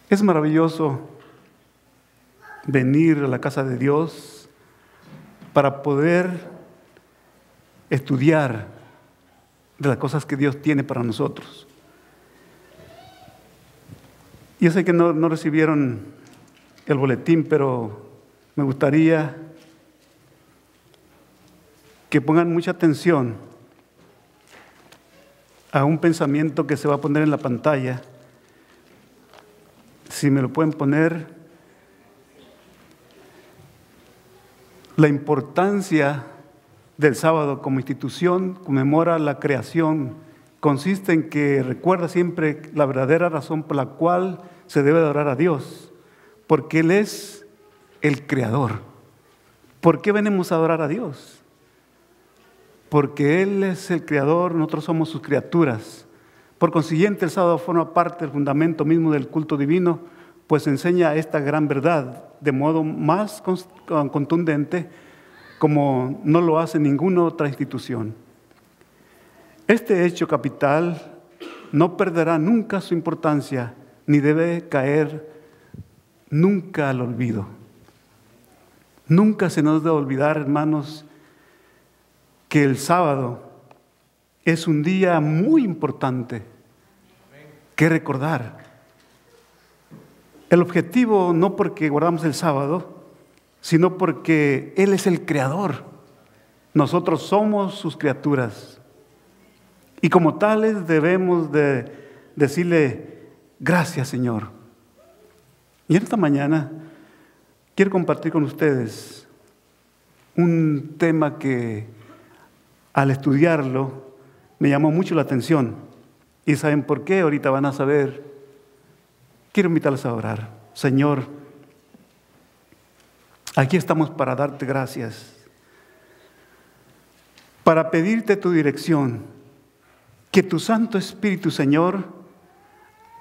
Es maravilloso venir a la casa de Dios para poder estudiar de las cosas que Dios tiene para nosotros. Yo sé que no recibieron el boletín, pero me gustaría que pongan mucha atención a un pensamiento que se va a poner en la pantalla. Si me lo pueden poner, la importancia del sábado como institución conmemora la creación. Consiste en que recuerda siempre la verdadera razón por la cual se debe adorar a Dios, porque Él es el Creador. ¿Por qué venimos a adorar a Dios? Porque Él es el Creador, nosotros somos sus criaturas. Por consiguiente, el sábado forma parte del fundamento mismo del culto divino, pues enseña esta gran verdad de modo más contundente, como no lo hace ninguna otra institución. Este hecho capital no perderá nunca su importancia, ni debe caer nunca al olvido. Nunca se nos debe olvidar, hermanos, que el sábado es un día muy importante que recordar. El objetivo no porque guardamos el sábado, sino porque Él es el Creador. Nosotros somos sus criaturas. Y como tales debemos de decirle, gracias Señor. Y en esta mañana quiero compartir con ustedes un tema que al estudiarlo me llamó mucho la atención. ¿Y saben por qué? Ahorita van a saber. Quiero invitarles a orar. Señor, aquí estamos para darte gracias, para pedirte tu dirección, que tu Santo Espíritu, Señor,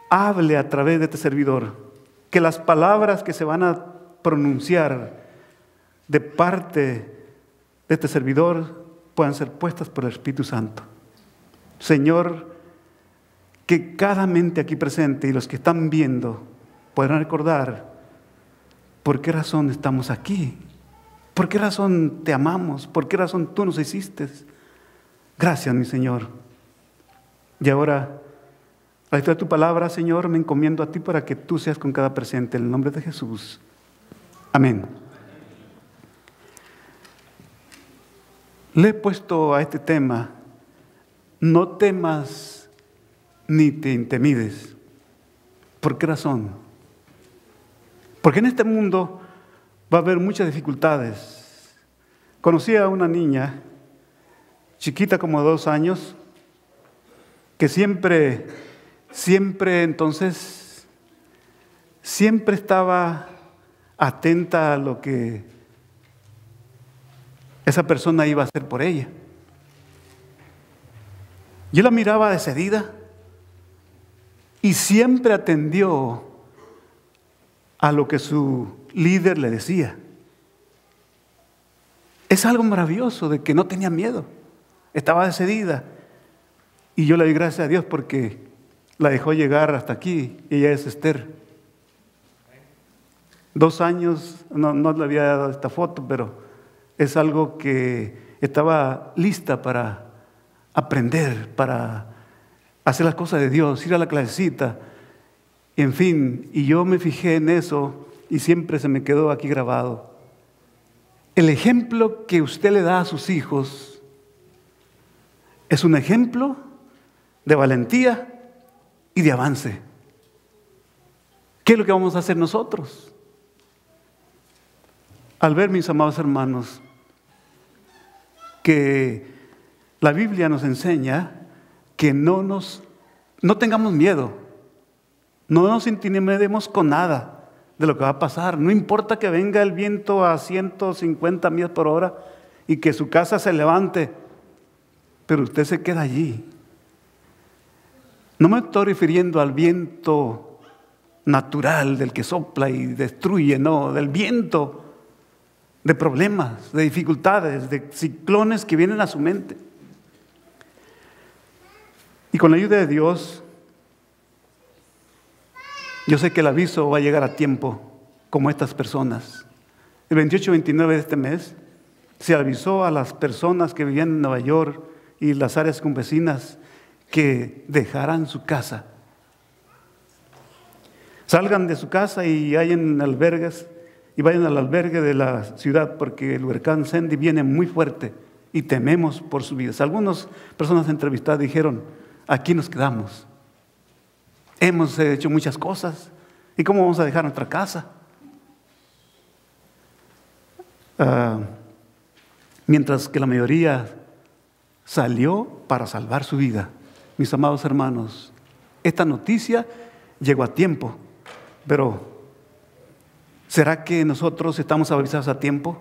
hable a través de este servidor, que las palabras que se van a pronunciar de parte de este servidor puedan ser puestas por el Espíritu Santo. Señor, que cada mente aquí presente y los que están viendo podrán recordar por qué razón estamos aquí, por qué razón te amamos, por qué razón tú nos hiciste. Gracias, mi Señor. Y ahora, a la lectura de tu palabra, Señor, me encomiendo a ti para que tú seas con cada presente, en el nombre de Jesús. Amén. Le he puesto a este tema, no temas ni te intimides. ¿Por qué razón? Porque en este mundo va a haber muchas dificultades. Conocí a una niña, chiquita como de 2 años, que siempre estaba atenta a lo que esa persona iba a hacer por ella. Yo la miraba decidida y siempre atendió a lo que su líder le decía. Es algo maravilloso de que no tenía miedo, estaba decidida. Y yo le doy gracias a Dios porque la dejó llegar hasta aquí. Ella es Esther. 2 años, no le había dado esta foto, pero es algo que estaba lista para aprender, para hacer las cosas de Dios, ir a la clasecita, en fin. Y yo me fijé en eso y siempre se me quedó aquí grabado. El ejemplo que usted le da a sus hijos es un ejemplo de valentía y de avance. ¿Qué es lo que vamos a hacer nosotros? Al ver, mis amados hermanos, que la Biblia nos enseña que no tengamos miedo, no nos intimidemos con nada de lo que va a pasar. No importa que venga el viento a 150 millas por hora y que su casa se levante, pero usted se queda allí. No me estoy refiriendo al viento natural del que sopla y destruye, no, del viento de problemas, de dificultades, de ciclones que vienen a su mente. Y con la ayuda de Dios Yo sé que el aviso va a llegar a tiempo, como estas personas. El 28-29 de este mes se avisó a las personas que vivían en Nueva York y las áreas convecinas que dejaran su casa. Salgan de su casa y vayan albergues y vayan al albergue de la ciudad, porque el huracán Sandy viene muy fuerte y tememos por sus vidas. Algunas personas entrevistadas dijeron: aquí nos quedamos. Hemos hecho muchas cosas. ¿Y cómo vamos a dejar nuestra casa? Mientras que la mayoría salió para salvar su vida. Mis amados hermanos, esta noticia llegó a tiempo, pero ¿será que nosotros estamos avisados a tiempo?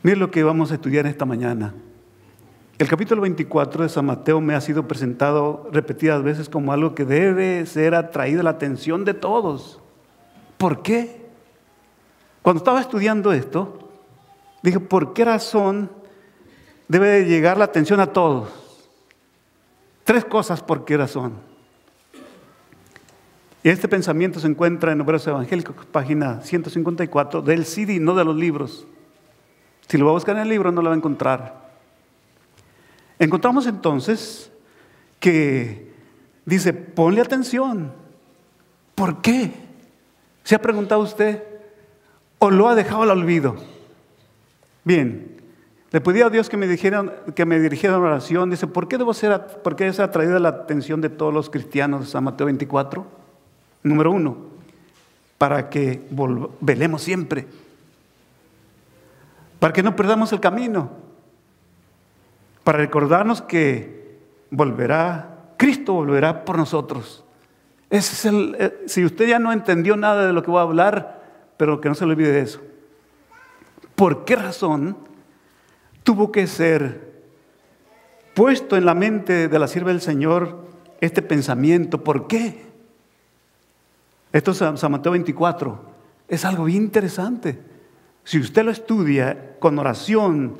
Miren lo que vamos a estudiar esta mañana. El capítulo 24 de San Mateo me ha sido presentado repetidas veces como algo que debe ser atraído a la atención de todos. ¿Por qué? Cuando estaba estudiando esto, dije, ¿por qué razón debe de llegar la atención a todos? 3 cosas por qué razón. Y este pensamiento se encuentra en Obreros Evangélicos, página 154, del CD, no de los libros. Si lo va a buscar en el libro, no lo va a encontrar. Encontramos entonces que dice, ponle atención. ¿Por qué? ¿Se ha preguntado usted? ¿O lo ha dejado al olvido? Bien, le pedí a Dios que me dirigiera una oración. Dice, ¿por qué es atraída la atención de todos los cristianos de San Mateo 24? Número 1, para que velemos siempre, para que no perdamos el camino, para recordarnos que Cristo volverá por nosotros. Si usted ya no entendió nada de lo que voy a hablar, pero que no se le olvide de eso. ¿Por qué razón tuvo que ser puesto en la mente de la sierva del Señor este pensamiento? ¿Por qué? Esto es San Mateo 24. Es algo bien interesante. Si usted lo estudia con oración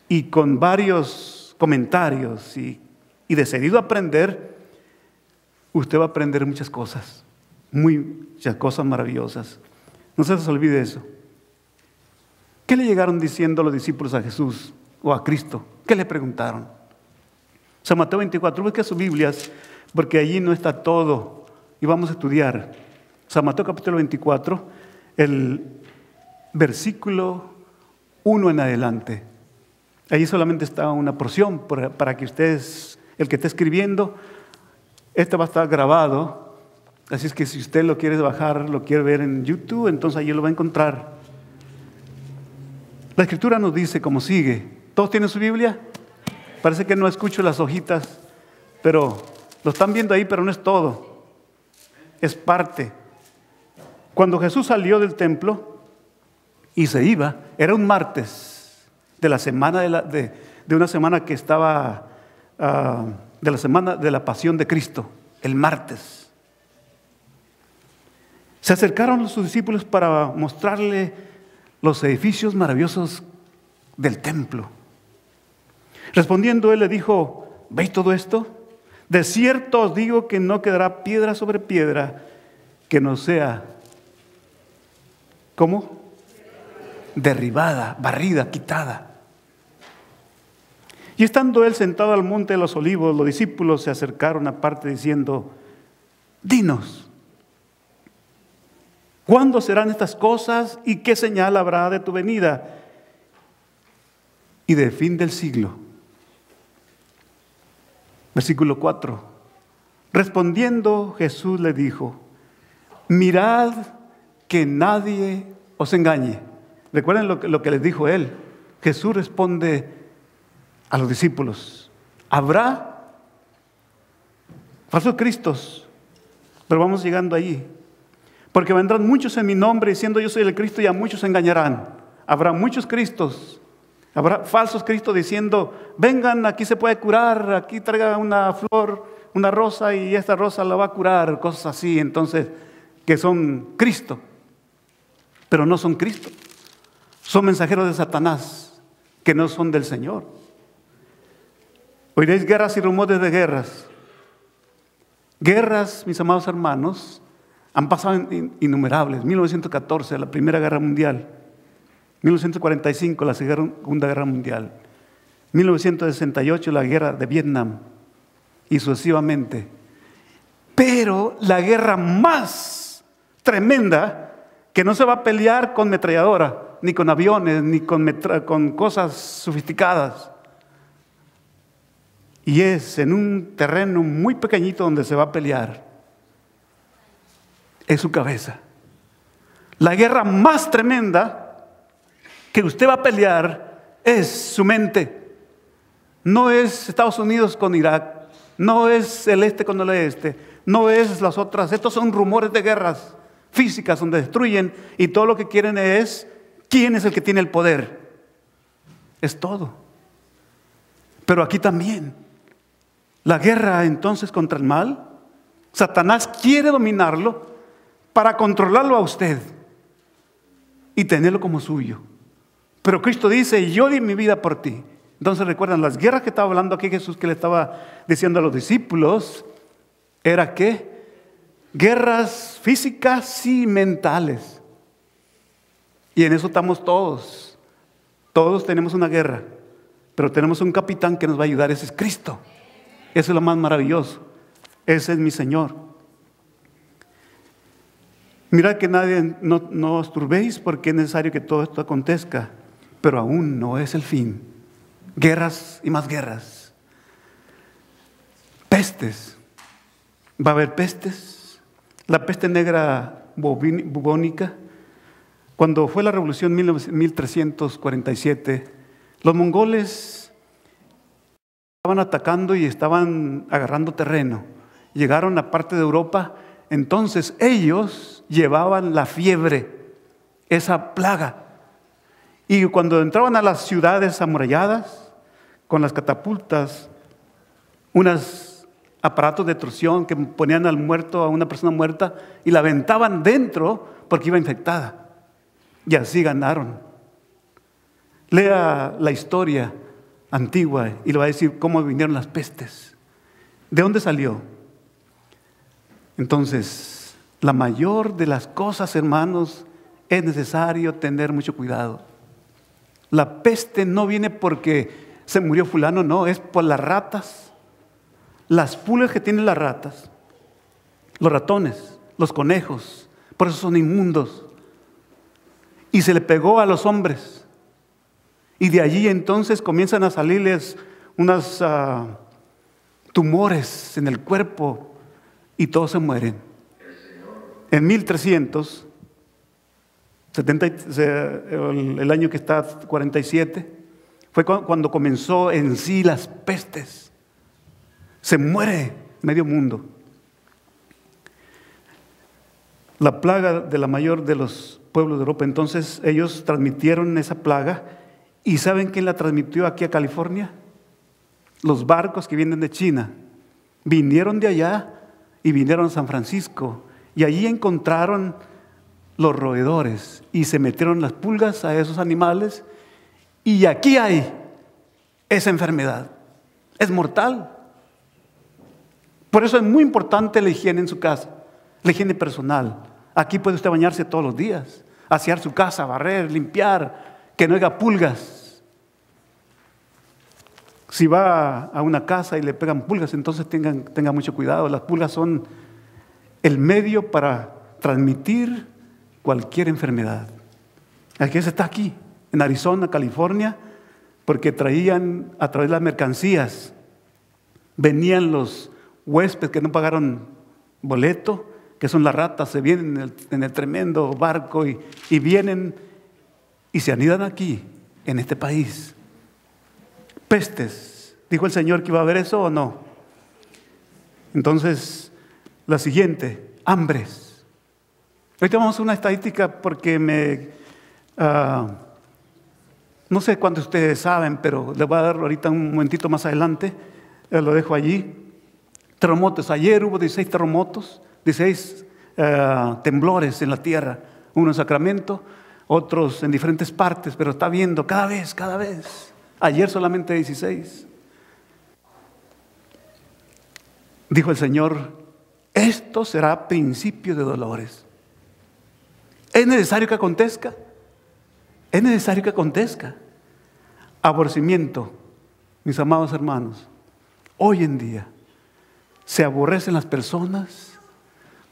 y con varios comentarios y decidido a aprender, usted va a aprender muchas cosas maravillosas. No se les olvide eso. ¿Qué le llegaron diciendo los discípulos a Jesús o a Cristo? ¿Qué le preguntaron? San Mateo 24, busque sus Biblias, porque allí no está todo. Y vamos a estudiar San Mateo capítulo 24, el versículo 1 en adelante. Allí solamente está una porción para que ustedes, el que esté escribiendo, este va a estar grabado. Así es que si usted lo quiere bajar, lo quiere ver en YouTube, entonces allí lo va a encontrar. La Escritura nos dice como sigue. ¿Todos tienen su Biblia? Parece que no escucho las hojitas, pero lo están viendo ahí, pero no es todo. Es parte. Cuando Jesús salió del templo y se iba, era un martes de la semana de una semana que estaba de la semana de la pasión de Cristo, el martes. Se acercaron sus discípulos para mostrarle los edificios maravillosos del templo. Respondiendo él le dijo, ¿veis todo esto? De cierto os digo que no quedará piedra sobre piedra que no sea, ¿cómo? Derribada, barrida, quitada. Y estando él sentado al monte de los olivos, los discípulos se acercaron aparte diciendo, dinos, ¿cuándo serán estas cosas y qué señal habrá de tu venida y del fin del siglo? Versículo 4. Respondiendo Jesús le dijo, mirad que nadie os engañe. Recuerden lo que les dijo él. Jesús responde a los discípulos, habrá falsos cristos, pero vamos llegando allí. Porque vendrán muchos en mi nombre diciendo yo soy el Cristo y a muchos engañarán. Habrá muchos cristos. Habrá falsos cristos diciendo, vengan, aquí se puede curar, aquí traiga una flor, una rosa y esta rosa la va a curar, cosas así. Entonces, que son Cristo, pero no son Cristo. Son mensajeros de Satanás, que no son del Señor. Oiréis guerras y rumores de guerras. Guerras, mis amados hermanos, han pasado innumerables. 1914, la Primera Guerra Mundial. 1945, la Segunda Guerra Mundial. 1968, la Guerra de Vietnam. Y sucesivamente. Pero la guerra más tremenda, que no se va a pelear con metralladora, ni con aviones, ni con cosas sofisticadas. Y es en un terreno muy pequeñito donde se va a pelear. Es su cabeza. La guerra más tremenda que usted va a pelear es su mente. No es Estados Unidos con Irak, no es el este con el oeste, no es las otras. Estos son rumores de guerras físicas donde destruyen y todo lo que quieren es quién es el que tiene el poder. Es todo. Pero aquí también. La guerra entonces contra el mal, Satanás quiere dominarlo para controlarlo a usted y tenerlo como suyo. Pero Cristo dice, yo di mi vida por ti. Entonces recuerdan, las guerras que estaba hablando aquí Jesús, que le estaba diciendo a los discípulos, ¿era qué? Guerras físicas y mentales. Y en eso estamos todos. Todos tenemos una guerra, pero tenemos un capitán que nos va a ayudar, ese es Cristo. Eso es lo más maravilloso. Ese es mi Señor. Mirad que nadie no os turbéis, porque es necesario que todo esto acontezca, pero aún no es el fin. Guerras y más guerras. Pestes. Va a haber pestes. La peste negra bubónica. Cuando fue la revolución 1347, los mongoles estaban atacando y estaban agarrando terreno. Llegaron a parte de Europa. Entonces ellos llevaban la fiebre, esa plaga. Y cuando entraban a las ciudades amuralladas, con las catapultas, unos aparatos de torsión que ponían al muerto, a una persona muerta, y la aventaban dentro porque iba infectada. Y así ganaron. Lea la historia antigua y le va a decir cómo vinieron las pestes. ¿De dónde salió? Entonces, la mayor de las cosas, hermanos, es necesario tener mucho cuidado. La peste no viene porque se murió fulano, no, es por las ratas, las pulgas que tienen las ratas, los ratones, los conejos, por eso son inmundos. Y se le pegó a los hombres. Y de allí entonces comienzan a salirles unos tumores en el cuerpo y todos se mueren. En 1370, el año que está 47, fue cuando comenzó en sí las pestes. Se muere medio mundo. La plaga de la mayor de los pueblos de Europa, entonces ellos transmitieron esa plaga. ¿Y saben quién la transmitió aquí a California? Los barcos que vienen de China. Vinieron de allá y vinieron a San Francisco. Y allí encontraron los roedores y se metieron las pulgas a esos animales. Y aquí hay esa enfermedad. Es mortal. Por eso es muy importante la higiene en su casa, la higiene personal. Aquí puede usted bañarse todos los días, asear su casa, barrer, limpiar, que no haya pulgas. Si va a una casa y le pegan pulgas, entonces tenga mucho cuidado. Las pulgas son el medio para transmitir cualquier enfermedad. Aquí se está aquí, en Arizona, California, porque traían a través de las mercancías, venían los huéspedes que no pagaron boleto, que son las ratas, se vienen en el tremendo barco y vienen y se anidan aquí, en este país. Pestes. ¿Dijo el Señor que iba a haber eso o no? Entonces, la siguiente, hambres. Ahorita vamos a una estadística porque no sé cuántos de ustedes saben, pero les voy a dar ahorita un momentito más adelante. Lo dejo allí. Terremotos. Ayer hubo 16 terremotos, 16 temblores en la tierra. Uno en Sacramento, otros en diferentes partes, pero está viendo cada vez. Ayer solamente 16. Dijo el Señor Esto será principio de dolores. ¿Es necesario que acontezca? Es necesario que acontezca. Aborrecimiento, mis amados hermanos. Hoy en día se aborrecen las personas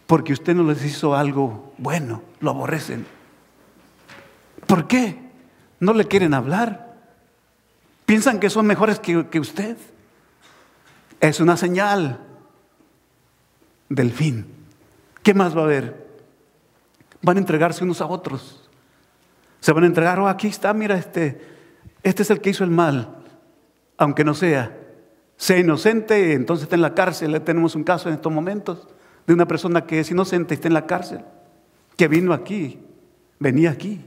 porque usted no les hizo algo bueno, lo aborrecen. ¿Por qué? No le quieren hablar. Piensan que son mejores que usted. Es una señal del fin. ¿Qué más va a haber? Van a entregarse unos a otros. Se van a entregar, aquí está, mira, este es el que hizo el mal, aunque no sea inocente, entonces está en la cárcel. Tenemos un caso en estos momentos de una persona que es inocente y está en la cárcel, que venía aquí,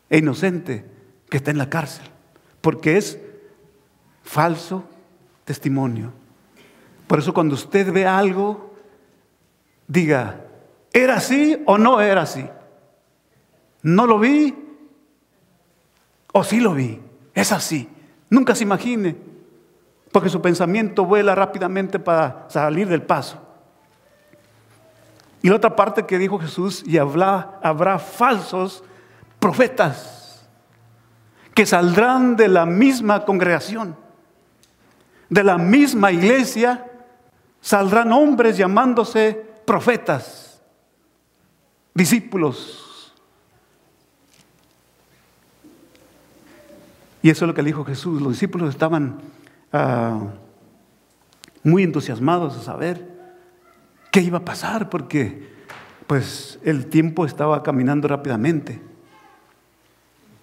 e inocente, que está en la cárcel, porque es falso testimonio. Por eso cuando usted ve algo, diga, ¿era así o no era así? ¿No lo vi o sí lo vi? Es así. Nunca se imagine, porque su pensamiento vuela rápidamente para salir del paso. Y la otra parte que dijo Jesús, y habrá falsos profetas que saldrán de la misma congregación, de la misma iglesia, saldrán hombres llamándose profetas, discípulos. Y eso es lo que dijo Jesús. Los discípulos estaban muy entusiasmados a saber qué iba a pasar, porque pues el tiempo estaba caminando rápidamente.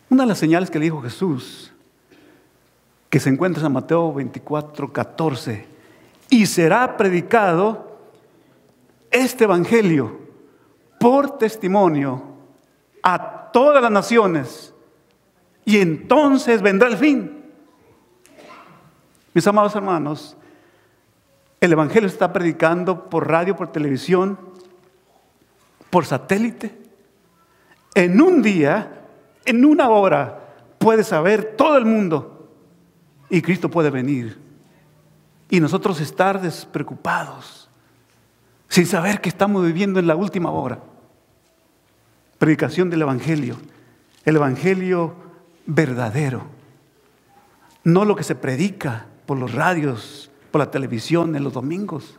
Una de las señales que le dijo Jesús, que se encuentra en Mateo 24:14, y será predicado este evangelio por testimonio a todas las naciones, y entonces vendrá el fin. Mis amados hermanos, el evangelio se está predicando por radio, por televisión, por satélite. En un día, en una hora, puede saber todo el mundo, y Cristo puede venir. Y nosotros estar despreocupados, sin saber que estamos viviendo en la última hora. Predicación del evangelio, el evangelio verdadero, no lo que se predica por los radios, por la televisión en los domingos.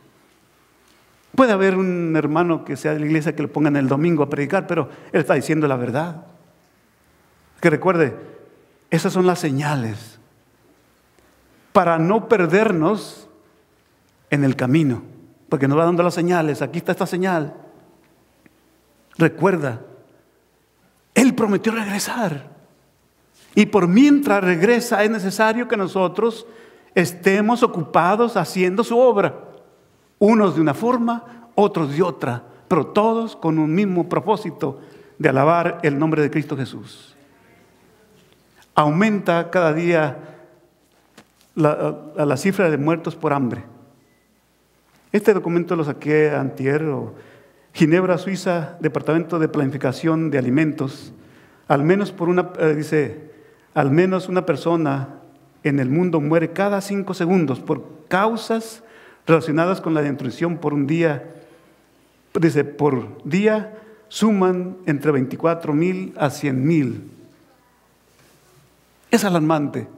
Puede haber un hermano que sea de la iglesia que le pongan el domingo a predicar, pero él está diciendo la verdad. Que recuerde, esas son las señales para no perdernos en el camino, porque nos va dando las señales. Aquí está esta señal. Recuerda, Él prometió regresar, y por mientras regresa es necesario que nosotros estemos ocupados haciendo su obra, unos de una forma, otros de otra, pero todos con un mismo propósito de alabar el nombre de Cristo Jesús. Aumenta cada día la cifra de muertos por hambre. Este documento lo saqué antier. Ginebra, Suiza, Departamento de Planificación de Alimentos. Al menos al menos una persona en el mundo muere cada 5 segundos por causas relacionadas con la desnutrición por un día. Por día suman entre 24,000 a 100,000. Es alarmante.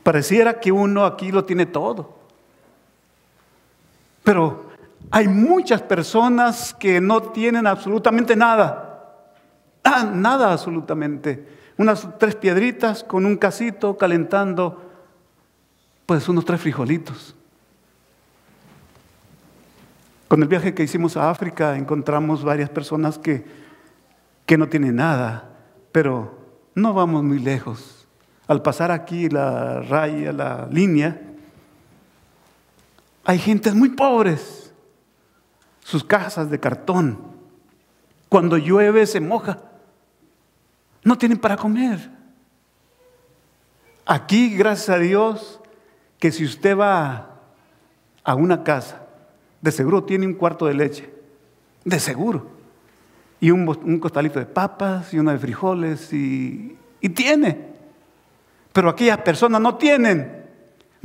Pareciera que uno aquí lo tiene todo. Pero hay muchas personas que no tienen absolutamente nada. Nada absolutamente. Unas 3 piedritas con un casito calentando, pues unos 3 frijolitos. Con el viaje que hicimos a África encontramos varias personas que no tienen nada, pero no vamos muy lejos. Al pasar aquí la raya, la línea, hay gentes muy pobres, sus casas de cartón. Cuando llueve se moja, no tienen para comer. Aquí, gracias a Dios, que si usted va a una casa, de seguro tiene un cuarto de leche, de seguro, y un costalito de papas y uno de frijoles, y tiene. Pero aquellas personas no tienen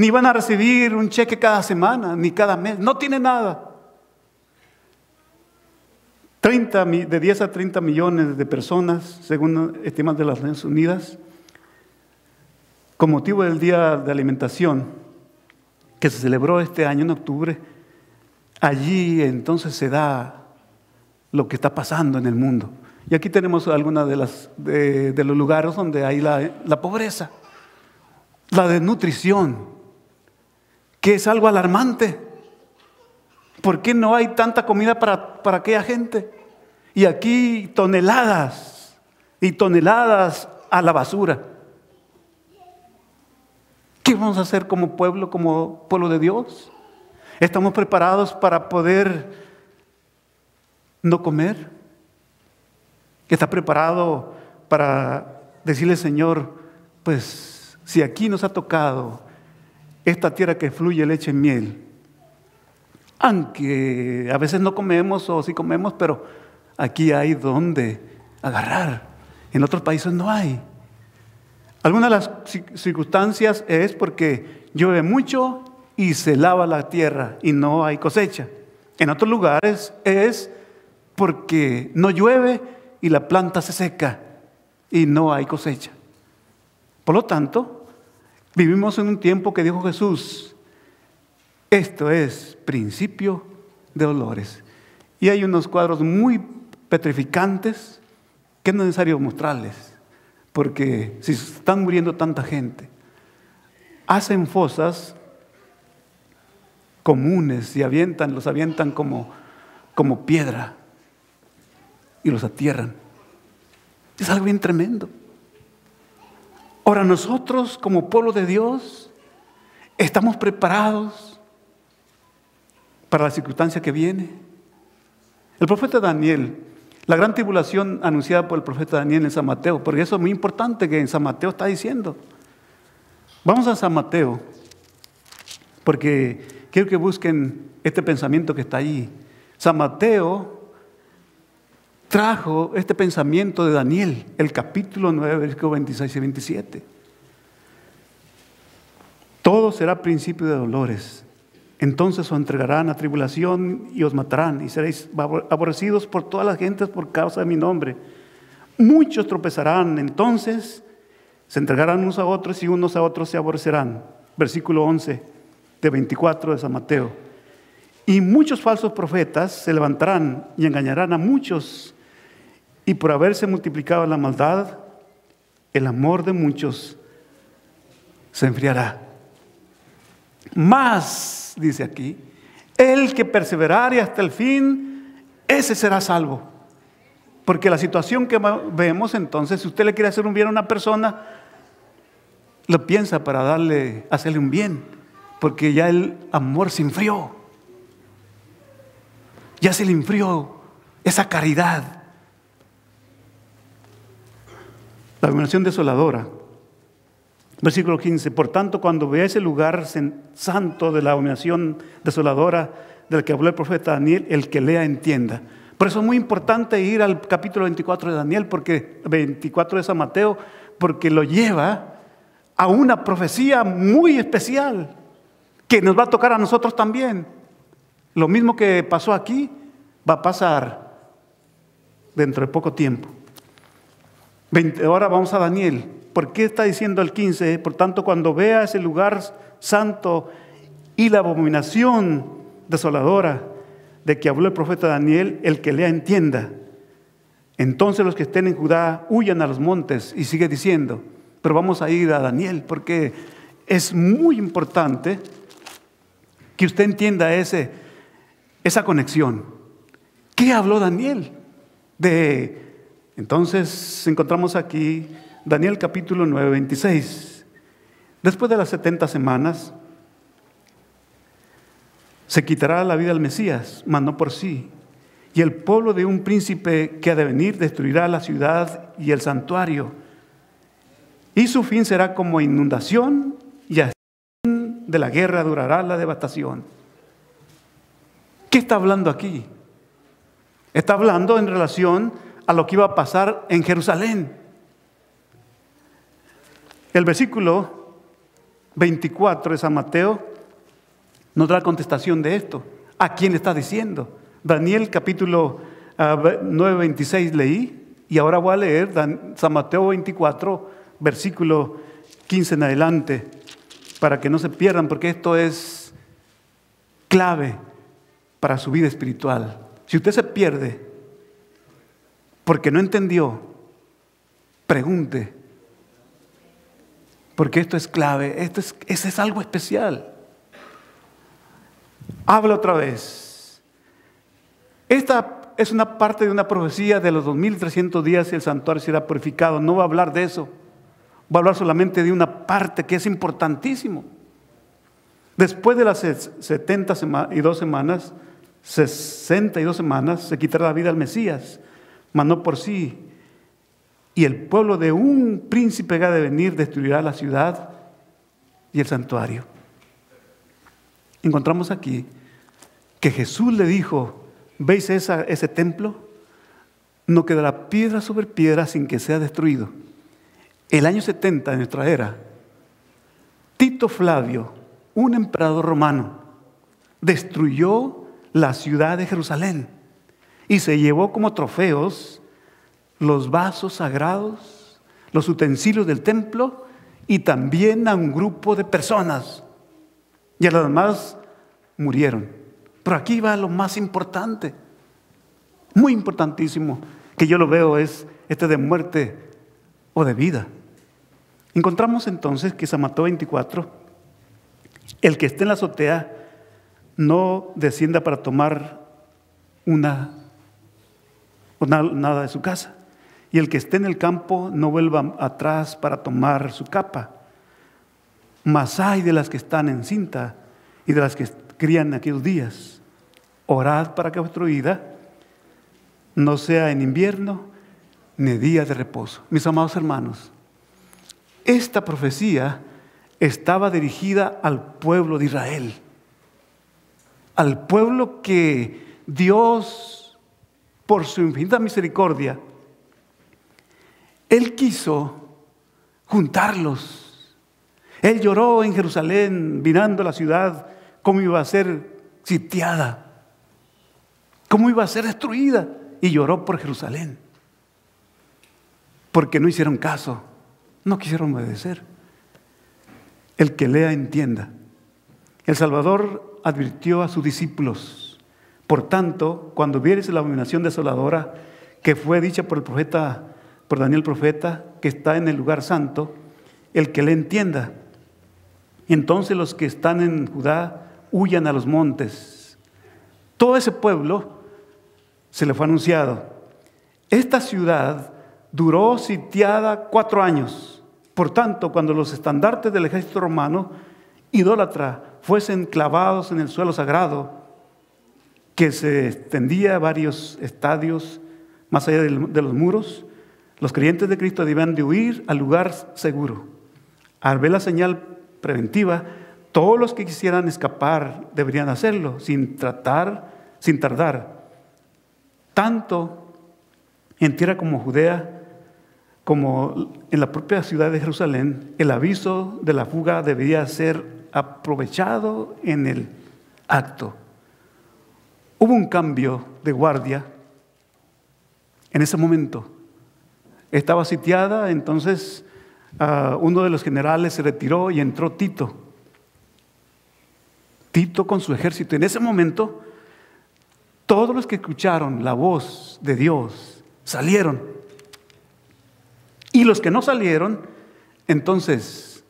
ni van a recibir un cheque cada semana, ni cada mes, no tiene nada. De 10 a 30 millones de personas, según estimas de las Naciones Unidas, con motivo del Día de Alimentación, que se celebró este año en octubre, allí entonces se da lo que está pasando en el mundo. Y aquí tenemos algunas de los lugares donde hay la pobreza, la desnutrición, que es algo alarmante. ¿Por qué no hay tanta comida para aquella gente? Y aquí toneladas y toneladas a la basura. ¿Qué vamos a hacer como pueblo de Dios? ¿Estamos preparados para poder no comer? ¿Está preparado para decirle, Señor, pues si aquí nos ha tocado esta tierra que fluye leche y miel, aunque a veces no comemos o sí comemos, pero aquí hay donde agarrar, en otros países no hay. Algunas de las circunstancias es porque llueve mucho y se lava la tierra y no hay cosecha. En otros lugares es porque no llueve y la planta se seca y no hay cosecha. Por lo tanto, vivimos en un tiempo que dijo Jesús, esto es principio de dolores. Y hay unos cuadros muy petrificantes que no es necesario mostrarles, porque si están muriendo tanta gente, hacen fosas comunes y los avientan como piedra y los atierran. Es algo bien tremendo. Ahora nosotros como pueblo de Dios estamos preparados para la circunstancia que viene. El profeta Daniel, la gran tribulación anunciada por el profeta Daniel en San Mateo, porque eso es muy importante que en San Mateo está diciendo. Vamos a San Mateo, porque quiero que busquen este pensamiento que está ahí. San Mateo trajo este pensamiento de Daniel, el capítulo 9, versículos 26 y 27. Todo será principio de dolores. Entonces os entregarán a tribulación y os matarán, y seréis aborrecidos por todas las gentes por causa de mi nombre. Muchos tropezarán, entonces se entregarán unos a otros y unos a otros se aborrecerán. Versículo 11 de 24 de San Mateo. Y muchos falsos profetas se levantarán y engañarán a muchos, y por haberse multiplicado la maldad, el amor de muchos se enfriará. Mas, dice aquí, el que perseverare hasta el fin, ese será salvo. Porque la situación que vemos entonces, si usted le quiere hacer un bien a una persona, lo piensa para hacerle un bien, porque ya el amor se enfrió. Ya se le enfrió esa caridad. La abominación desoladora. Versículo 15. Por tanto, cuando veáis el lugar santo de la abominación desoladora del que habló el profeta Daniel, el que lea entienda. Por eso es muy importante ir al capítulo 24 de Daniel, 24 de San Mateo, porque lo lleva a una profecía muy especial que nos va a tocar a nosotros también. Lo mismo que pasó aquí va a pasar dentro de poco tiempo. Ahora vamos a Daniel. ¿Por qué está diciendo el 15? Por tanto, cuando veas el lugar santo y la abominación desoladora de que habló el profeta Daniel, el que lea entienda. Entonces los que estén en Judá huyan a los montes. Y sigue diciendo, pero vamos a ir a Daniel porque es muy importante que usted entienda esa conexión. ¿Qué habló Daniel? Entonces encontramos aquí Daniel capítulo 9, 26. Después de las 70 semanas, se quitará la vida al Mesías, mas no por sí. Y el pueblo de un príncipe que ha de venir destruirá la ciudad y el santuario. Y su fin será como inundación, y hasta el fin de la guerra durará la devastación. ¿Qué está hablando aquí? Está hablando en relación a lo que iba a pasar en Jerusalén. El versículo 24 de San Mateo nos da la contestación de esto. ¿A quién le está diciendo? Daniel capítulo 9, 26 leí, y ahora voy a leer San Mateo 24, versículo 15 en adelante, para que no se pierdan, porque esto es clave para su vida espiritual. Si usted se pierde porque no entendió, pregunte, porque esto es clave, esto es algo especial. Habla otra vez. Esta es una parte de una profecía de los 2300 días y el santuario será purificado. No va a hablar de eso. Va a hablar solamente de una parte que es importantísimo. Después de las 62 semanas, 62 semanas, se quitará la vida al Mesías, mas no por sí. Y el pueblo de un príncipe que ha de venir destruirá la ciudad y el santuario. Encontramos aquí que Jesús le dijo: ¿veis ese templo? No quedará piedra sobre piedra sin que sea destruido. El año 70 de nuestra era, Tito Flavio, un emperador romano, destruyó la ciudad de Jerusalén y se llevó como trofeos los vasos sagrados, los utensilios del templo y también a un grupo de personas. Y a los demás murieron. Pero aquí va lo más importante, muy importantísimo, que yo lo veo es de muerte o de vida. Encontramos entonces que San Mateo 24, el que esté en la azotea no descienda para tomar nada de su casa, y el que esté en el campo no vuelva atrás para tomar su capa. Mas hay de las que están en cinta y de las que crían en aquellos días. Orad para que vuestra vida no sea en invierno ni día de reposo. Mis amados hermanos, esta profecía estaba dirigida al pueblo de Israel, al pueblo que Dios, por su infinita misericordia, Él quiso juntarlos. Él lloró en Jerusalén, mirando la ciudad, cómo iba a ser sitiada, cómo iba a ser destruida, y lloró por Jerusalén, porque no hicieron caso, no quisieron obedecer. El que lea entienda. El Salvador advirtió a sus discípulos: por tanto, cuando viereis la abominación desoladora que fue dicha por el profeta, por Daniel profeta, que está en el lugar santo, el que le entienda. Entonces los que están en Judá huyan a los montes. Todo ese pueblo se le fue anunciado. Esta ciudad duró sitiada 4 años. Por tanto, cuando los estandartes del ejército romano idólatra fuesen clavados en el suelo sagrado, que se extendía a varios estadios más allá de los muros, los creyentes de Cristo debían de huir al lugar seguro. Al ver la señal preventiva, todos los que quisieran escapar deberían hacerlo sin tardar. Tanto en tierra como Judea, como en la propia ciudad de Jerusalén, el aviso de la fuga debía ser aprovechado en el acto. Hubo un cambio de guardia en ese momento. Estaba sitiada, entonces uno de los generales se retiró y entró Tito. Tito con su ejército. En ese momento, todos los que escucharon la voz de Dios salieron. Y los que no salieron, entonces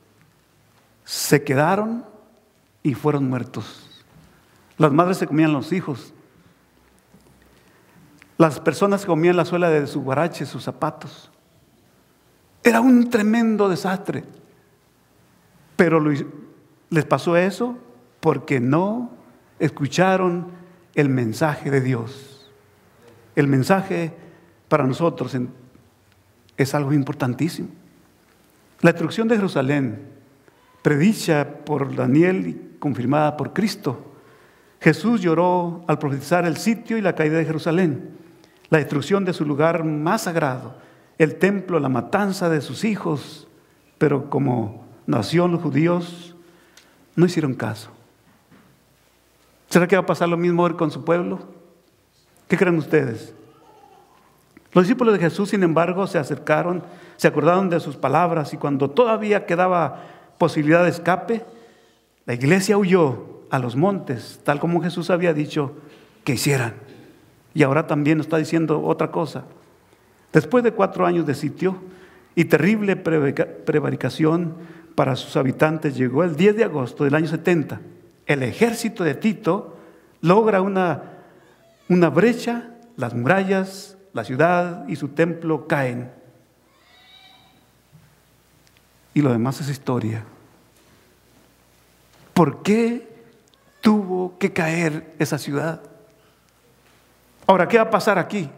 se quedaron y fueron muertos. Las madres se comían los hijos. Las personas comían la suela de sus guaraches, sus zapatos. Era un tremendo desastre. Pero les pasó eso porque no escucharon el mensaje de Dios. El mensaje para nosotros es algo importantísimo. La destrucción de Jerusalén, predicha por Daniel y confirmada por Cristo. Jesús lloró al profetizar el sitio y la caída de Jerusalén, la destrucción de su lugar más sagrado, el templo, la matanza de sus hijos. Pero como nación, los judíos No hicieron caso. ¿Será que va a pasar lo mismo hoy con su pueblo? ¿Qué creen ustedes? Los discípulos de Jesús, sin embargo, se acercaron, se acordaron de sus palabras, y cuando todavía quedaba posibilidad de escape, la iglesia huyó a los montes, tal como Jesús había dicho que hicieran. Y ahora también nos está diciendo otra cosa. Después de 4 años de sitio y terrible prevaricación para sus habitantes, llegó el 10 de agosto del año 70. El ejército de Tito logra una brecha, las murallas, la ciudad y su templo caen. Y lo demás es historia. ¿Por qué tuvo que caer esa ciudad? Ahora, ¿qué va a pasar aquí?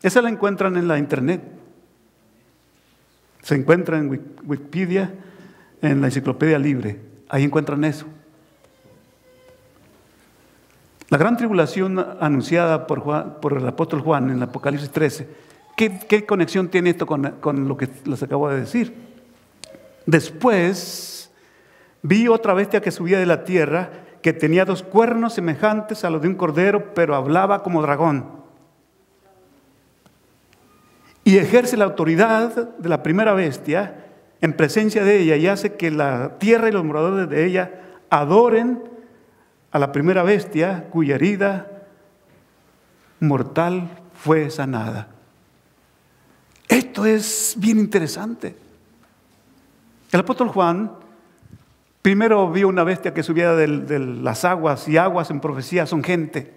Esa la encuentran en la internet. Se encuentra en Wikipedia, en la Enciclopedia Libre. Ahí encuentran eso. La gran tribulación anunciada por el apóstol Juan en el Apocalipsis 13. ¿Qué conexión tiene esto con lo que les acabo de decir? Después vi otra bestia que subía de la tierra, que tenía 2 cuernos semejantes a los de un cordero, pero hablaba como dragón. Y ejerce la autoridad de la primera bestia en presencia de ella, y hace que la tierra y los moradores de ella adoren a la primera bestia, cuya herida mortal fue sanada. Esto es bien interesante. El apóstol Juan primero vio una bestia que subía de las aguas, y aguas en profecía son gente.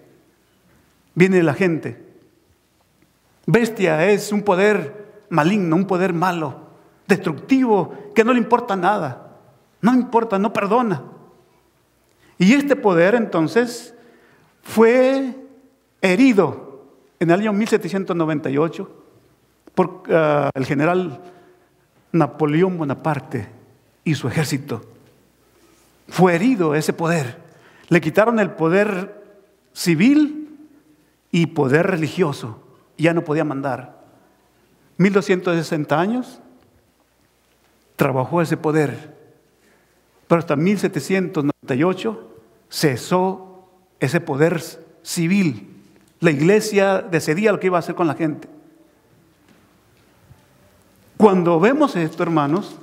Viene de la gente. Bestia es un poder maligno, un poder malo, destructivo, que no le importa nada. No importa, no perdona. Y este poder entonces fue herido en el año 1798 por el general Napoleón Bonaparte y su ejército. Fue herido ese poder. Le quitaron el poder civil y poder religioso. Ya no podía mandar. 1260 años trabajó ese poder. Pero hasta 1798 cesó ese poder civil. La iglesia decidía lo que iba a hacer con la gente. Cuando vemos esto, hermanos,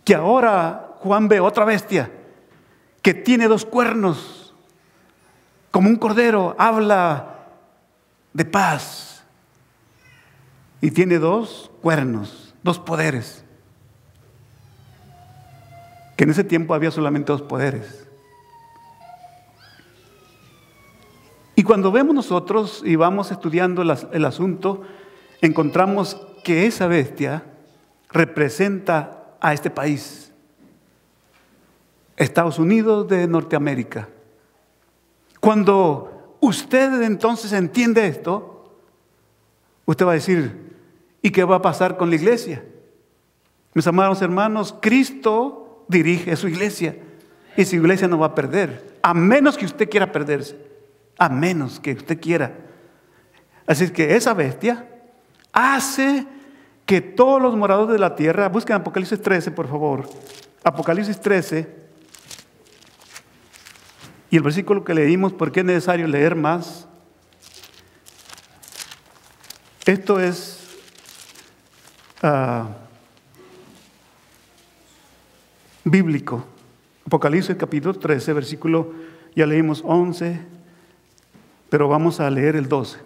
que ahora Juan ve otra bestia que tiene 2 cuernos, como un cordero, habla de paz, y tiene 2 cuernos, 2 poderes. Que en ese tiempo había solamente 2 poderes. Y cuando vemos nosotros y vamos estudiando el asunto, encontramos que esa bestia representa a este país, Estados Unidos de Norteamérica. Cuando usted entonces entiende esto, usted va a decir, ¿y qué va a pasar con la iglesia? Mis amados hermanos, Cristo dirige su iglesia, y su iglesia no va a perder, a menos que usted quiera perderse, a menos que usted quiera. Así es que esa bestia hace que todos los moradores de la tierra, busquen Apocalipsis 13, por favor, Apocalipsis 13, y el versículo que leímos, porque es necesario leer más. Esto es bíblico. Apocalipsis capítulo 13, versículo, ya leímos 11, pero vamos a leer el 12.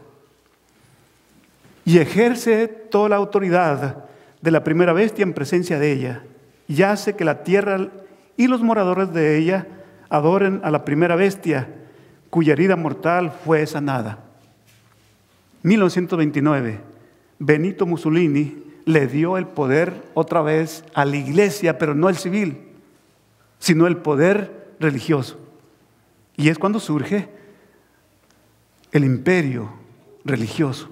Y ejerce toda la autoridad de la primera bestia en presencia de ella, y hace que la tierra y los moradores de ella adoren a la primera bestia, cuya herida mortal fue sanada. 1929, Benito Mussolini le dio el poder otra vez a la iglesia, pero no el civil, sino el poder religioso. Y es cuando surge el imperio religioso.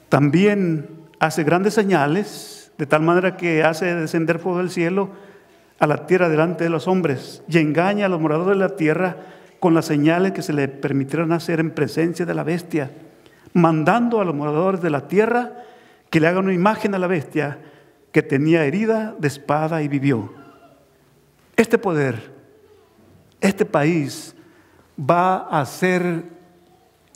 También hace grandes señales, de tal manera que hace descender fuego del cielo a la tierra delante de los hombres, y engaña a los moradores de la tierra con las señales que se le permitieron hacer en presencia de la bestia, mandando a los moradores de la tierra que le hagan una imagen a la bestia que tenía herida de espada y vivió. Este poder, este país va a ser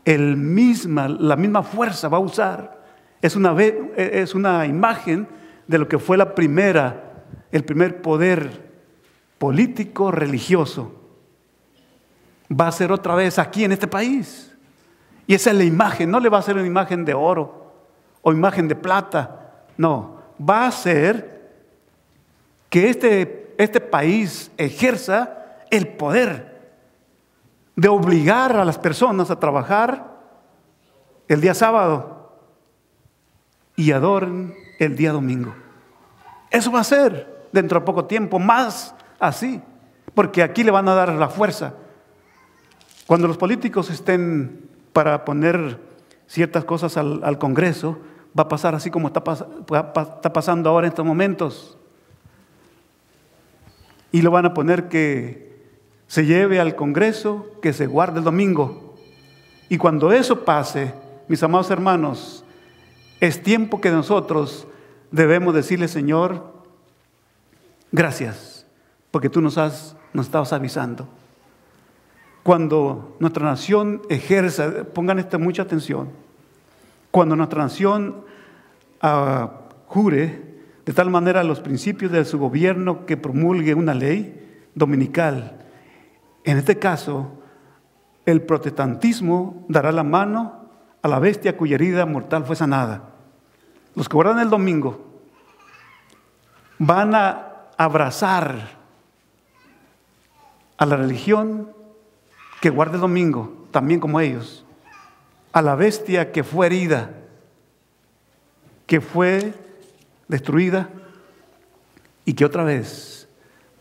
la misma fuerza, va a usar. Es una imagen de lo que fue el primer poder político religioso. Va a ser otra vez aquí en este país. Y esa es la imagen, no le va a ser una imagen de oro o imagen de plata, no. Va a ser que este país ejerza el poder de obligar a las personas a trabajar el día sábado y adoren el día domingo. Eso va a ser dentro de poco tiempo, más así, porque aquí le van a dar la fuerza. Cuando los políticos estén para poner ciertas cosas al Congreso, va a pasar así como está pasando ahora en estos momentos. Y lo van a poner que se lleve al Congreso, que se guarde el domingo. Y cuando eso pase, mis amados hermanos, es tiempo que nosotros debemos decirle: Señor, gracias, porque tú nos estabas avisando. Cuando nuestra nación ejerza, pongan mucha atención, cuando nuestra nación jure de tal manera los principios de su gobierno que promulgue una ley dominical, en este caso, el protestantismo dará la mano a la bestia cuya herida mortal fue sanada. Los que guardan el domingo van a abrazar a la religión que guarda el domingo, también como ellos, a la bestia que fue herida, que fue destruida y que otra vez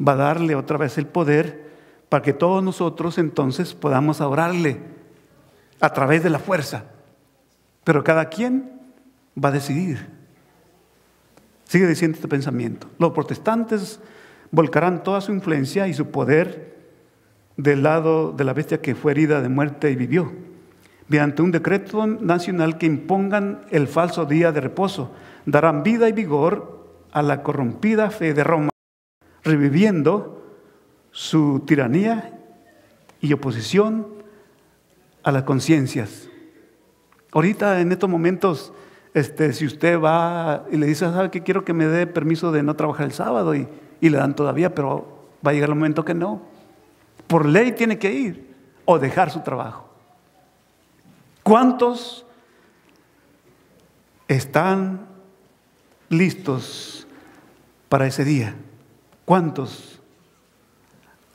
va a darle otra vez el poder para que todos nosotros entonces podamos adorarle a través de la fuerza. Pero cada quien va a decidir. Sigue diciendo este pensamiento: los protestantes volcarán toda su influencia y su poder del lado de la bestia que fue herida de muerte y vivió, mediante un decreto nacional que impongan el falso día de reposo. Darán vida y vigor a la corrompida fe de Roma, reviviendo su tiranía y oposición a las conciencias. Ahorita en estos momentos, si usted va y le dice: ¿sabe qué? Quiero que me dé permiso de no trabajar el sábado, y le dan todavía, pero va a llegar el momento que no. Por ley tiene que ir o dejar su trabajo. ¿Cuántos están listos para ese día? ¿Cuántos?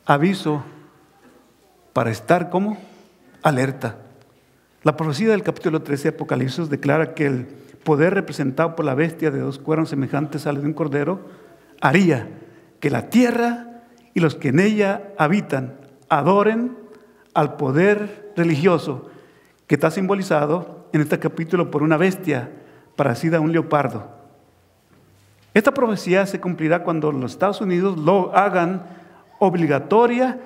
Aviso para estar como alerta. La profecía del capítulo 13 de Apocalipsis declara que el poder representado por la bestia de 2 cuernos semejantes al de un cordero haría que la tierra y los que en ella habitan adoren al poder religioso que está simbolizado en este capítulo por una bestia parecida a un leopardo. Esta profecía se cumplirá cuando los Estados Unidos lo hagan obligatoria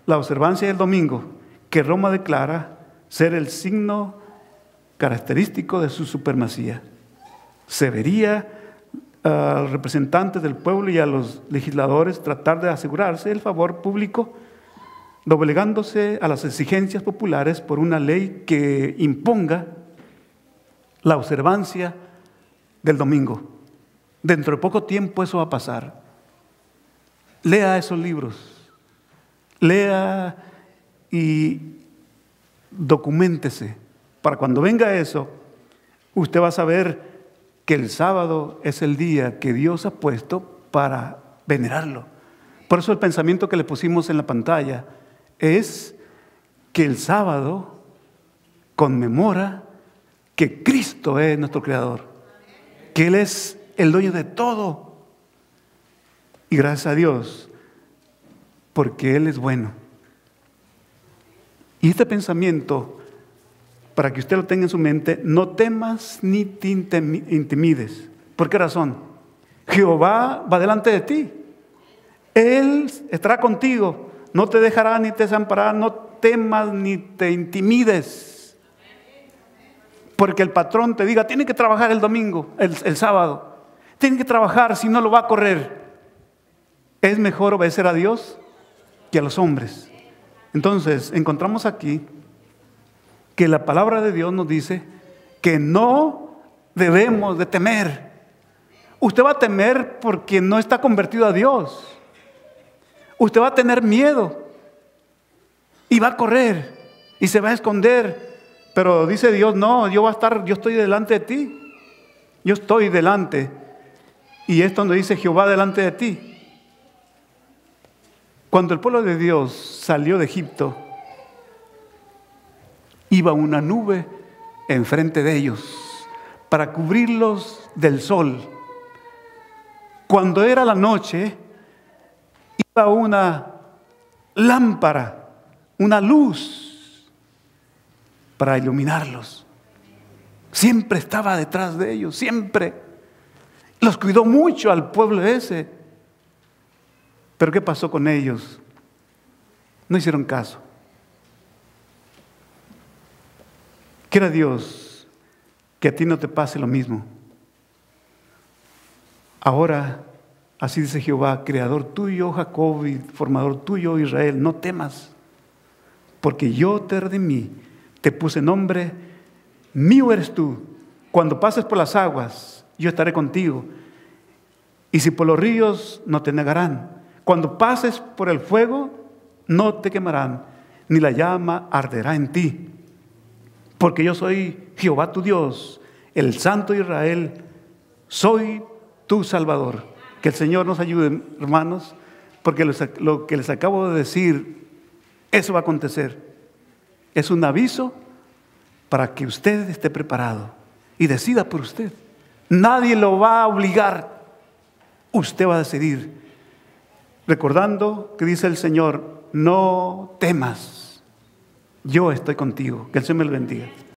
la observancia del domingo, que Roma declara ser el signo característico de su supremacía. Se vería a los representantes del pueblo y a los legisladores tratar de asegurarse el favor público, doblegándose a las exigencias populares por una ley que imponga la observancia del domingo. Dentro de poco tiempo eso va a pasar. Lea esos libros, lea y documéntese, para cuando venga eso, usted va a saber que el sábado es el día que Dios ha puesto para venerarlo. Por eso el pensamiento que le pusimos en la pantalla es que el sábado conmemora que Cristo es nuestro Creador, que Él es el dueño de todo. Y gracias a Dios, porque Él es bueno. Y este pensamiento, para que usted lo tenga en su mente: no temas ni te intimides. ¿Por qué razón? Jehová va delante de ti. Él estará contigo. No te dejará ni te desamparará. No temas ni te intimides. Porque el patrón te diga: tiene que trabajar el domingo, el sábado. tiene que trabajar, si no lo va a correr. Es mejor obedecer a Dios que a los hombres. Entonces, encontramos aquí que la palabra de Dios nos dice que no debemos de temer. Usted va a temer porque no está convertido a Dios. Usted va a tener miedo y va a correr y se va a esconder. Pero dice Dios, no, yo estoy delante de ti. Yo estoy delante. Y es donde dice Jehová delante de ti. Cuando el pueblo de Dios salió de Egipto, iba una nube enfrente de ellos para cubrirlos del sol. Cuando era la noche, iba una lámpara, una luz para iluminarlos. Siempre estaba detrás de ellos, siempre. Los cuidó mucho al pueblo ese. Pero ¿qué pasó con ellos? No hicieron caso. Quiera Dios que a ti no te pase lo mismo. Ahora, así dice Jehová, creador tuyo, Jacob, y formador tuyo, Israel, no temas, porque yo te redimí, te puse nombre, mío eres tú. Cuando pases por las aguas, yo estaré contigo. Y si por los ríos, no te negarán. Cuando pases por el fuego, no te quemarán, ni la llama arderá en ti. Porque yo soy Jehová tu Dios, el Santo de Israel, soy tu Salvador. Que el Señor nos ayude, hermanos, porque lo que les acabo de decir, eso va a acontecer. Es un aviso para que usted esté preparado y decida por usted. Nadie lo va a obligar, usted va a decidir. Recordando que dice el Señor, no temas, yo estoy contigo. Que el Señor me lo bendiga.